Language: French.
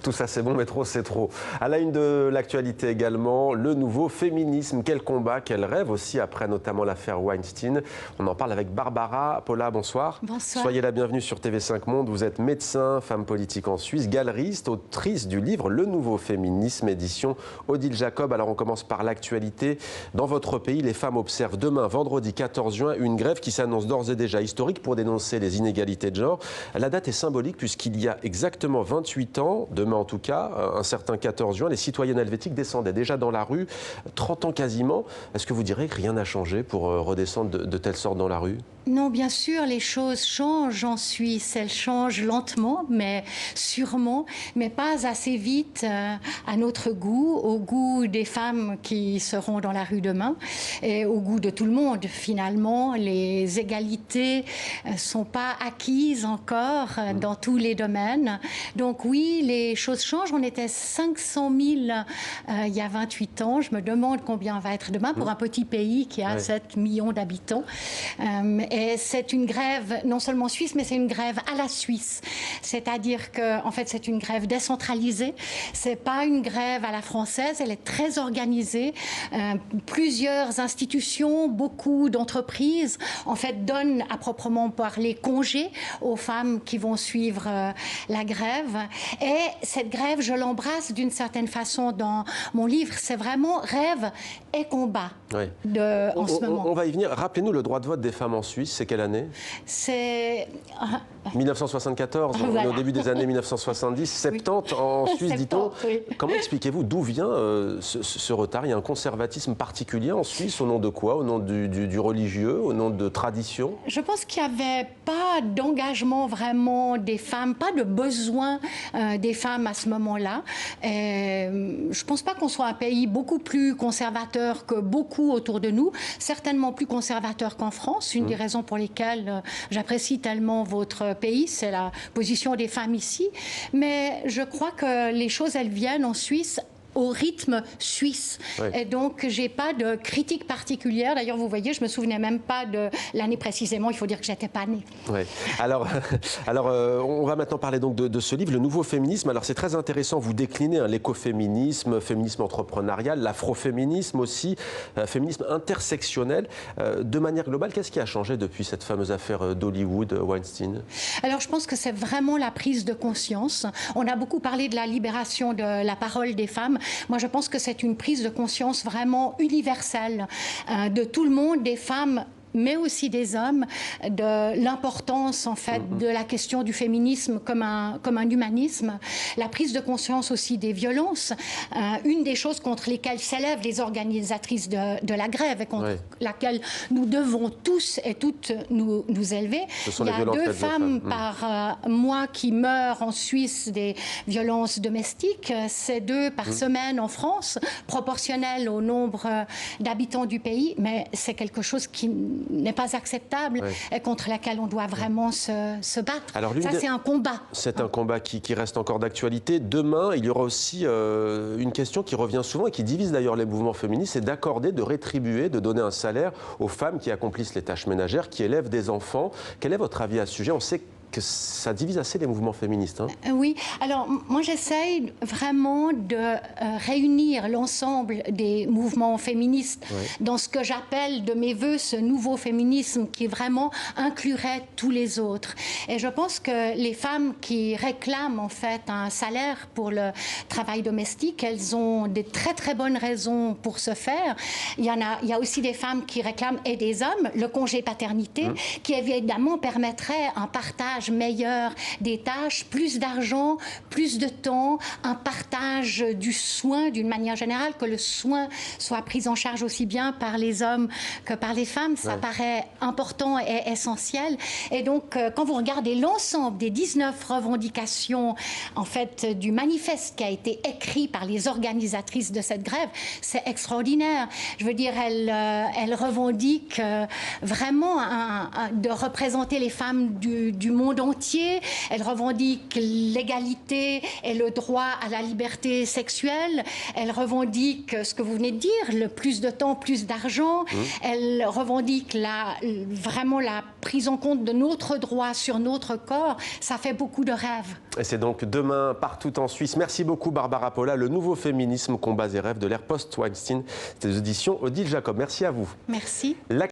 Tout ça c'est bon, mais trop c'est trop. À la une de l'actualité également, le nouveau féminisme. Quel combat, quel rêve aussi après notamment l'affaire Weinstein. On en parle avec Barbara. Paula, bonsoir. Bonsoir. Soyez la bienvenue sur TV5 Monde. Vous êtes médecin, femme politique en Suisse, galeriste, autrice du livre Le nouveau féminisme, édition Odile Jacob. Alors on commence par l'actualité. Dans votre pays, les femmes observent demain, vendredi 14 juin, une grève qui s'annonce d'ores et déjà historique pour dénoncer les inégalités de genre. La date est symbolique puisqu'il y a exactement 28 ans, demain en tout cas, un certain 14 juin, les citoyennes helvétiques descendaient déjà dans la rue, 30 ans quasiment. Est-ce que vous direz que rien n'a changé pour redescendre de telle sorte dans la rue ? Non, bien sûr, les choses changent en Suisse. Elles changent lentement, mais sûrement, mais pas assez vite à notre goût, au goût des femmes qui seront dans la rue demain et au goût de tout le monde. Finalement, les égalités ne sont pas acquises encore dans tous les domaines. Donc oui, les choses changent. On était 500 000 il y a 28 ans. Je me demande combien on va être demain pour un petit pays qui a 7 millions d'habitants. Et c'est une grève non seulement suisse, mais c'est une grève à la Suisse. C'est-à-dire que, en fait, c'est une grève décentralisée. C'est pas une grève à la française. Elle est très organisée. Plusieurs institutions, beaucoup d'entreprises, en fait, donnent à proprement parler congé aux femmes qui vont suivre la grève. Et cette grève, je l'embrasse d'une certaine façon dans mon livre. C'est vraiment rêve et combat en ce moment. On va y venir. Rappelez-nous le droit de vote des femmes en Suisse. C'est quelle année? C'est 1974, on est au début des années 1970, 70 en Suisse, dit-on. Oui. Comment expliquez-vous d'où vient ce retard? Il y a un conservatisme particulier en Suisse, au nom de quoi? Au nom du religieux, au nom de tradition? Je pense qu'il n'y avait pas d'engagement vraiment des femmes, pas de besoin des femmes à ce moment-là. Je ne pense pas qu'on soit un pays beaucoup plus conservateur que beaucoup autour de nous, certainement plus conservateur qu'en France. Une des raisons pour lesquelles j'apprécie tellement votre pays, c'est la position des femmes ici. Mais je crois que les choses, elles viennent en Suisse au rythme suisse. Oui. Et donc, je n'ai pas de critique particulière. D'ailleurs, vous voyez, je ne me souvenais même pas de l'année précisément. Il faut dire que je n'étais pas née. Oui. Alors, on va maintenant parler donc de ce livre, Le nouveau féminisme. Alors, c'est très intéressant. Vous déclinez l'écoféminisme, féminisme entrepreneurial, l'afroféminisme aussi, féminisme intersectionnel. De manière globale, qu'est-ce qui a changé depuis cette fameuse affaire d'Hollywood, Weinstein? Alors, je pense que c'est vraiment la prise de conscience. On a beaucoup parlé de la libération de la parole des femmes. Moi, je pense que c'est une prise de conscience vraiment universelle de tout le monde, des femmes, mais aussi des hommes, de l'importance, en fait, de la question du féminisme comme un humanisme, la prise de conscience aussi des violences, une des choses contre lesquelles s'élèvent les organisatrices de la grève et contre laquelle nous devons tous et toutes nous élever. Il y a 2 femmes par mois qui meurent en Suisse des violences domestiques, c'est 2 par semaine en France, proportionnel au nombre d'habitants du pays, mais c'est quelque chose qui n'est pas acceptable et contre laquelle on doit vraiment se battre. Alors, ça, c'est un combat. C'est un combat qui reste encore d'actualité. Demain, il y aura aussi une question qui revient souvent et qui divise d'ailleurs les mouvements féministes, c'est d'accorder, de rétribuer, de donner un salaire aux femmes qui accomplissent les tâches ménagères, qui élèvent des enfants. Quel est votre avis à ce sujet? On sait que ça divise assez les mouvements féministes. Hein. Oui, alors moi j'essaye vraiment de réunir l'ensemble des mouvements féministes dans ce que j'appelle de mes voeux ce nouveau féminisme qui vraiment inclurait tous les autres. Et je pense que les femmes qui réclament en fait un salaire pour le travail domestique, elles ont des très très bonnes raisons pour ce faire. Il y a aussi des femmes qui réclament, et des hommes, le congé paternité, qui évidemment permettrait un partage meilleur des tâches, plus d'argent, plus de temps, un partage du soin d'une manière générale, que le soin soit pris en charge aussi bien par les hommes que par les femmes, ça paraît important et essentiel. Et donc, quand vous regardez l'ensemble des 19 revendications, en fait, du manifeste qui a été écrit par les organisatrices de cette grève, c'est extraordinaire. Je veux dire, elles revendiquent vraiment de représenter les femmes du monde monde entier. Elle revendique l'égalité et le droit à la liberté sexuelle. Elle revendique ce que vous venez de dire, le plus de temps, plus d'argent. Elle revendique vraiment la prise en compte de notre droit sur notre corps. Ça fait beaucoup de rêves. Et c'est donc demain partout en Suisse. Merci beaucoup Barbara Paula. Le nouveau féminisme, combats et rêves de l'ère post-Weinstein. C'était les éditions Odile Jacob. Merci à vous. Merci.